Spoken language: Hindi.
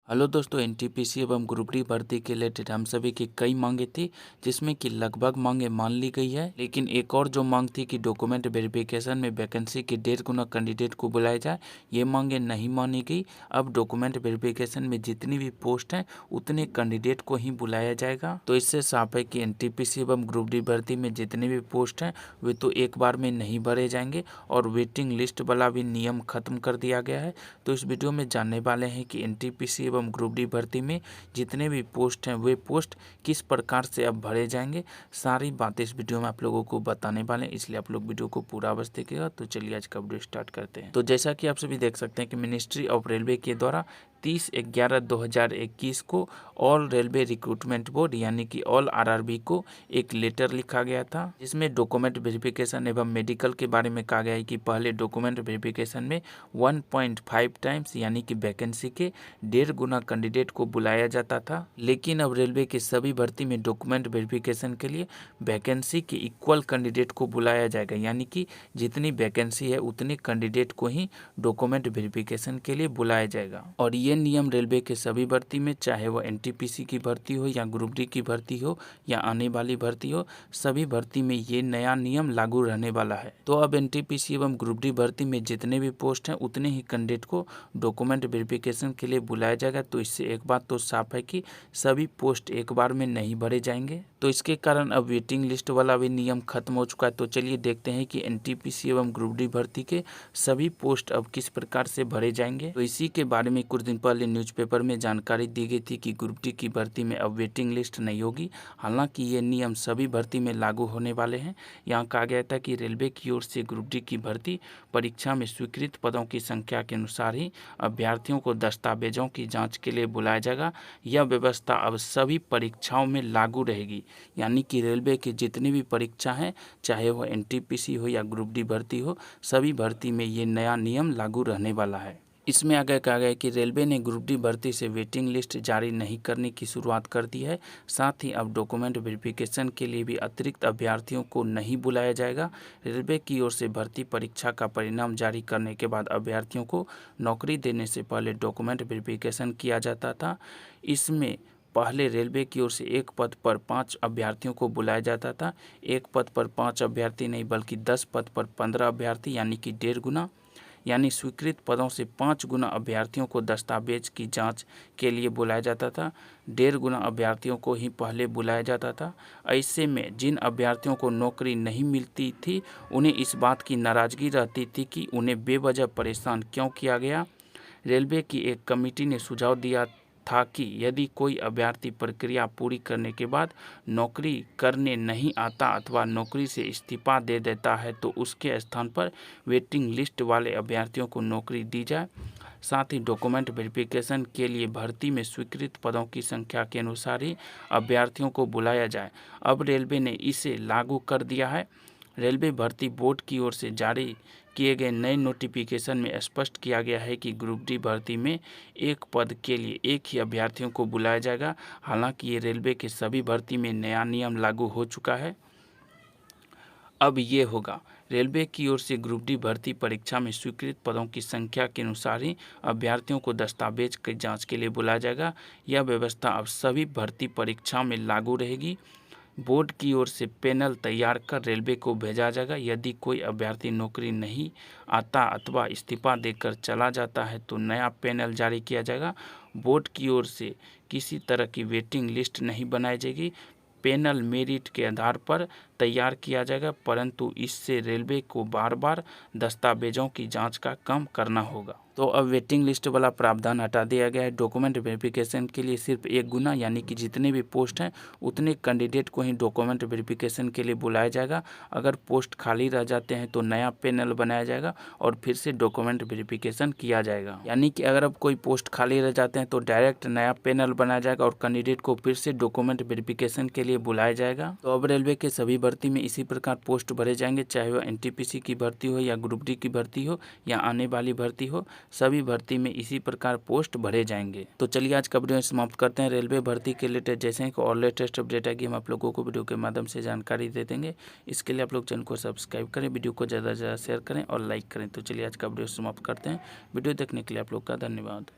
हेलो दोस्तों, एनटीपीसी एवं ग्रुप डी भर्ती के रिलेटेड हम सभी की कई मांगे थी, जिसमें कि लगभग मांगे मान ली गई है। लेकिन एक और जो मांग थी कि डॉक्यूमेंट वेरिफिकेशन में वैकेंसी के 1.5 गुना कैंडिडेट को बुलाया जाए, ये मांगे नहीं मानी गई। अब डॉक्यूमेंट वेरिफिकेशन में जितनी भी पोस्ट हैं उतने कैंडिडेट को ही बुलाया जाएगा। तो इससे साफ है कि एनटीपीसी एवं ग्रुप डी भर्ती में जितने भी पोस्ट हैं वे तो एक बार में नहीं भरे जाएंगे और वेटिंग लिस्ट वाला भी नियम खत्म कर दिया गया है। तो इस वीडियो में जानने वाले हैं कि एनटीपीसी एवं ग्रुप डी भर्ती में जितने भी पोस्ट हैं वे पोस्ट किस प्रकार से अब भरे जाएंगे, सारी बातें इस वीडियो में आप लोगों को बताने वाले हैं, इसलिए आप लोग वीडियो को पूरा अवश्य देखिएगा। तो चलिए आज का वीडियो स्टार्ट करते हैं। तो जैसा कि आप सभी देख सकते हैं कि मिनिस्ट्री ऑफ रेलवे के द्वारा 30/11/2021 को ऑल रेलवे रिक्रूटमेंट बोर्ड यानी कि ऑल आरआरबी को एक लेटर लिखा गया था, जिसमें डॉक्यूमेंट वेरिफिकेशन एवं मेडिकल के बारे में कहा गया है कि पहले डॉक्यूमेंट वेरिफिकेशन में 1.5 टाइम्स यानी कि वैकेंसी के 1.5 गुना कैंडिडेट को बुलाया जाता था। लेकिन अब रेलवे के सभी भर्ती में डॉक्यूमेंट वेरिफिकेशन के लिए वैकेंसी के इक्वल कैंडिडेट को बुलाया जाएगा, यानी कि जितनी वैकेंसी है उतने कैंडिडेट को ही डॉक्यूमेंट वेरिफिकेशन के लिए बुलाया जाएगा। और ये नियम रेलवे के सभी भर्ती में, चाहे वह एनटीपीसी की भर्ती हो या ग्रुप डी की भर्ती हो या आने वाली भर्ती हो, सभी भर्ती में ये नया नियम लागू रहने वाला है। तो अब एनटीपीसी एवं ग्रुप डी भर्ती में जितने भी पोस्ट हैं उतने ही कैंडिडेट को डॉक्यूमेंट वेरिफिकेशन के लिए बुलाया जाएगा। तो इससे एक बात तो साफ है कि सभी पोस्ट एक बार में नहीं भरे जाएंगे। तो इसके कारण अब वेटिंग लिस्ट वाला भी नियम खत्म हो चुका है। तो चलिए देखते हैं कि एनटीपीसी एवं ग्रुप डी भर्ती के सभी पोस्ट अब किस प्रकार से भरे जाएंगे। तो इसी के बारे में कुछ दिन पहले न्यूज़पेपर में जानकारी दी गई थी कि ग्रुप डी की भर्ती में अब वेटिंग लिस्ट नहीं होगी। हालांकि ये नियम सभी भर्ती में लागू होने वाले हैं। यहाँ कहा गया था कि रेलवे की ओर से ग्रुप डी की भर्ती परीक्षा में स्वीकृत पदों की संख्या के अनुसार ही अभ्यर्थियों को दस्तावेजों की जाँच के लिए बुलाया जाएगा। यह व्यवस्था अब सभी परीक्षाओं में लागू रहेगी, यानी कि रेलवे की जितनी भी परीक्षा हैं, चाहे वह एनटीपीसी हो या ग्रुप डी भर्ती हो, सभी भर्ती में ये नया नियम लागू रहने वाला है। इसमें आगे कहा गया है कि रेलवे ने ग्रुप डी भर्ती से वेटिंग लिस्ट जारी नहीं करने की शुरुआत कर दी है। साथ ही अब डॉक्यूमेंट वेरिफिकेशन के लिए भी अतिरिक्त अभ्यर्थियों को नहीं बुलाया जाएगा। रेलवे की ओर से भर्ती परीक्षा का परिणाम जारी करने के बाद अभ्यर्थियों को नौकरी देने से पहले डॉक्यूमेंट वेरिफिकेशन किया जाता था। इसमें पहले रेलवे की ओर से एक पद पर 5 अभ्यर्थियों को बुलाया जाता था। एक पद पर 5 अभ्यर्थी नहीं बल्कि 10 पद पर 15 अभ्यर्थी, यानी कि 1.5 गुना, यानी स्वीकृत पदों से 5 गुना अभ्यर्थियों को दस्तावेज की जांच के लिए बुलाया जाता था। 1.5 गुना अभ्यर्थियों को ही पहले बुलाया जाता था। ऐसे में जिन अभ्यर्थियों को नौकरी नहीं मिलती थी उन्हें इस बात की नाराज़गी रहती थी कि उन्हें बेवजह परेशान क्यों किया गया। रेलवे की एक कमेटी ने सुझाव दिया था कि यदि कोई अभ्यर्थी प्रक्रिया पूरी करने के बाद नौकरी करने नहीं आता अथवा नौकरी से इस्तीफा दे देता है तो उसके स्थान पर वेटिंग लिस्ट वाले अभ्यर्थियों को नौकरी दी जाए। साथ ही डॉक्यूमेंट वेरिफिकेशन के लिए भर्ती में स्वीकृत पदों की संख्या के अनुसार ही अभ्यर्थियों को बुलाया जाए। अब रेलवे ने इसे लागू कर दिया है। रेलवे भर्ती बोर्ड की ओर से जारी किए गए नए नोटिफिकेशन में स्पष्ट किया गया है कि ग्रुप डी भर्ती में एक पद के लिए एक ही अभ्यर्थियों को बुलाया जाएगा। हालांकि ये रेलवे के सभी भर्ती में नया नियम लागू हो चुका है। अब ये होगा, रेलवे की ओर से ग्रुप डी भर्ती परीक्षा में स्वीकृत पदों की संख्या के अनुसार ही अभ्यर्थियों को दस्तावेज की जाँच के लिए बुलाया जाएगा। यह व्यवस्था अब सभी भर्ती परीक्षा में लागू रहेगी। बोर्ड की ओर से पैनल तैयार कर रेलवे को भेजा जाएगा। यदि कोई अभ्यर्थी नौकरी नहीं आता अथवा इस्तीफा देकर चला जाता है तो नया पैनल जारी किया जाएगा। बोर्ड की ओर से किसी तरह की वेटिंग लिस्ट नहीं बनाई जाएगी। पैनल मेरिट के आधार पर तैयार किया जाएगा, परंतु इससे रेलवे को बार बार दस्तावेजों की जांच का काम करना होगा। तो अब वेटिंग लिस्ट वाला प्रावधान हटा दिया गया है। डॉक्यूमेंट वेरिफिकेशन के लिए सिर्फ 1 गुना, यानी कि जितने भी पोस्ट हैं उतने कैंडिडेट को ही डॉक्यूमेंट वेरिफिकेशन के लिए बुलाया जाएगा। अगर पोस्ट खाली रह जाते हैं तो नया पैनल बनाया जाएगा और फिर से डॉक्यूमेंट वेरिफिकेशन किया जाएगा। यानी कि अगर अब कोई पोस्ट खाली रह जाते हैं तो डायरेक्ट नया पैनल बनाया जाएगा और कैंडिडेट को फिर से डॉक्यूमेंट वेरिफिकेशन के लिए बुलाया जाएगा। तो अब रेलवे के सभी भर्ती में इसी प्रकार पोस्ट भरे जाएंगे, चाहे वह एनटीपीसी की भर्ती हो या ग्रुप डी की भर्ती हो या आने वाली भर्ती हो, सभी भर्ती में इसी प्रकार पोस्ट भरे जाएंगे। तो चलिए आज का वीडियो समाप्त करते हैं। रेलवे भर्ती के रिलेटेड जैसे ही और लेटेस्ट अपडेट आएगी हम आप लोगों को वीडियो के माध्यम से जानकारी दे देंगे। इसके लिए आप लोग चैनल को सब्सक्राइब करें, वीडियो को ज़्यादा से ज़्यादा शेयर करें और लाइक करें। तो चलिए आज का वीडियो समाप्त करते हैं। वीडियो देखने के लिए आप लोग का धन्यवाद।